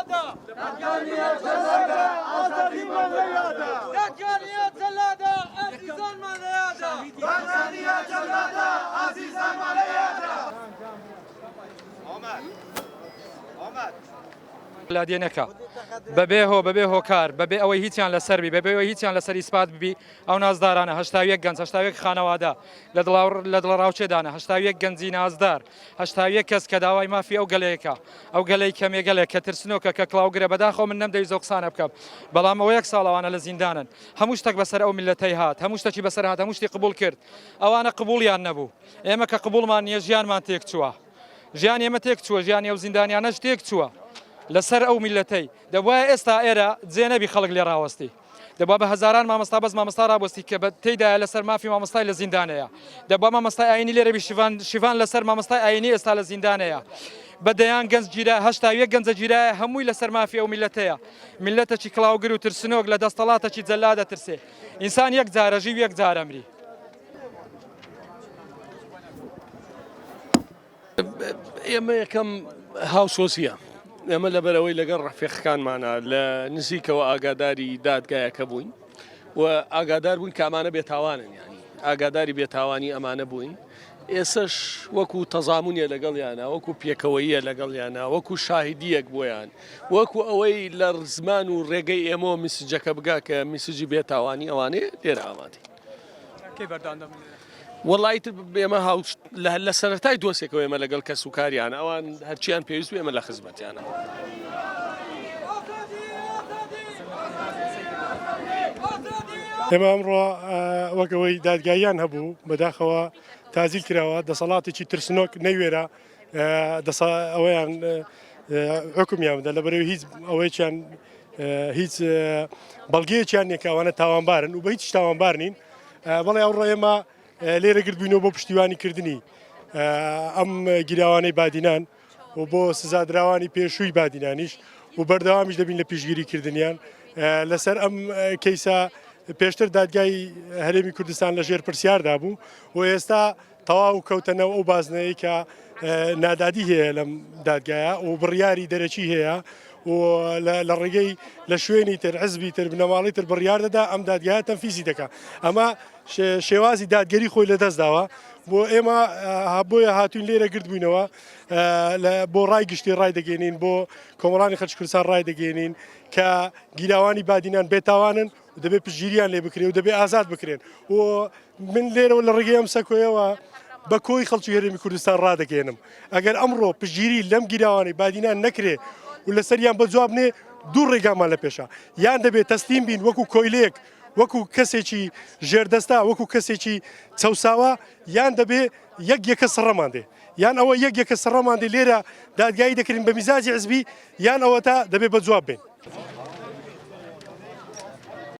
جلاده دادگاهیه جلاده آزادی ملیاده دادگاهیه جلاده عزیزان ملیاده دادگاهیه جلاده عزیزان ملیاده آمد لادێنەکە بەبێ هۆکار بەبێ ئەوەی هیچیان لەسەربی بەبێەوەی هیچیان لەسەر ئیسپات ببی ئەو نازدارانە هەشتاویەک گەنج هەشتاویەک خانەوادا لە دڵڕاوچێدانە هەشتاویەک گەنجی نازدار هەشتاویەک کەس کە داوای مافی ئەو گەلەیەکە ئەو گەلەی کەمێگەلێک کە ترسنۆکە کە کڵاوگرە بەداخۆ من نەمدەوی زۆقسانە بکەم بەڵام ئەوە یەک ساڵەوانە لە زیندانن هەموو شتێک بەسەر ئەو میلەتەی هات هەموو شتێکی بەسەر هات هەموو شتی قبول کرد ئەوانە قبولیان نەبوو ئێمە کە قبولمان نییە ژیانمان تێک چووە ژیان ئێمە تێک چووە ژیانی ئەو زیندانیانەش تێک چووە لەسەر ئەو میلەتەی دەبواە ئێستا ئێرە جێنەبی خەڵک لێ ڕاوەستی دەبوا بە هەزاران مامەستا بەس مامەستا ڕابوەستی کە بە تێیدا لەسەر مافی مامەستای لە زیندانەیە دەبوا مامەستای ئاینی لێرەبی شیڤان لەسەر مامەستای ئاینی ئێستا لە زیندانەیە بەدەیان گەنج گیرا هەشتاویەک گەنجە گیرایە هەمووی لەسەر مافی ئەو میلەتەیە میلەتێکی کڵاوگر و ترسنۆک لە دەستەڵاتێکی جەلا دەترسێ ئینسان یەک جارە ژیو یەک جارە مری ئێمە یەکەم هاوسۆسیە ئێمە لەبەرەوەی لەگەڵ ڕەفیقەکانمانە لە نزیکەوە ئاگاداری دادگایەکە بووین و ئاگادار بووین کامانە بێتاوانن ینی ئاگاداری بێتاوانی ئەمانە بووین ئێسش وەکو تەزامونیە لەگەڵیانە وەکو پێکەوەیە لەگەڵیانە وەکو شاهدیەک بۆیان وەکو ئەوەی لە زمان و ڕێگەی ئێمە میسجەکە بگا کە میسجی بێتاوانی ئەوانەیە لێرە ئامادەی وەڵی ئێمە لە سەرەتای دۆسێکەوە ئێمە لەگەڵ کەس و کاریانە ئەوان هەرچیان پێویست ئێمە لە خزمەتیانە ئێمە ئەمڕۆ وەکەوەی دادگاییان هەبوو بەداخەوە تازیل کراوە دەسەڵاتێکی ترسنۆک نەیوێرە ئەوەیان حکمیان بدە لەبەرەوەی هیچ ئەوەیان هیچ بەڵگەیەکیان نێکاوانە تاوانبارن و بە هیچ تاوانبار نین بەڵێ ئەوڕۆ ئێمە لێرە گرتبووینەوە بۆ پشتیوانی کردنی ئەم گیراوانەی بادینان و بۆ سزادراوانی پێشووی بادینانیش و بەردەوامیش دەبین لە پیشگیریکردنیان لەسەر ئەم کەیسا پێشتر دادگای هەرێمی کوردستان لە ژێر پرسیاردا بوو و ئێستا تەواو کەوتەنەوە ئەو بازنەیە کە نادادی هەیە لەم دادگایە و بڕیاری دەرەکی هەیە و لە ڕێگەی لە شوێنی تر حزبی تر بنەماڵی تر بڕیار دەدا ئەم دادگایە تەنفیزی دەکات ئەمە شێوازی دادگەری خۆی لەدەست داوە بۆ ئێمە بۆیە هاتوین لێرە گرتبووینەوە بۆ ڕای گشتی ڕای دەگەێنین بۆ کۆمەڵانی خەڵکی کوردستان ڕای دەگەێنین کە گیراوانی بادینان بێتاوانن و دەبێت پشگیریان لێ بکرێن و دەبێت ئازاد بکرێن و من لێرەوە لە ڕێگەی ئەم سەکۆیەوە بە کۆی خەڵکی هەرێمی کوردستان ڕادەگەێنم ئەگەر ئەمڕۆ پشگیری لەم گیراوانی بادینان نەکرێ و لەسەریان بە جوابنێ دوو ڕێگامان لە پێشە یان دەبێت تەستیم بین وەکو کۆیلێک وەکو کەسێکی ژێردەستا وەکو کەسێکی چەساوە یان دەبێ یەکە سڕەمان دێ یان ئەوە یەکە سڕەمان دێ لێرە دادگایی دەکردین بە میزاجی حزبی یان ئەوە تا دەبێت بە جواب بێن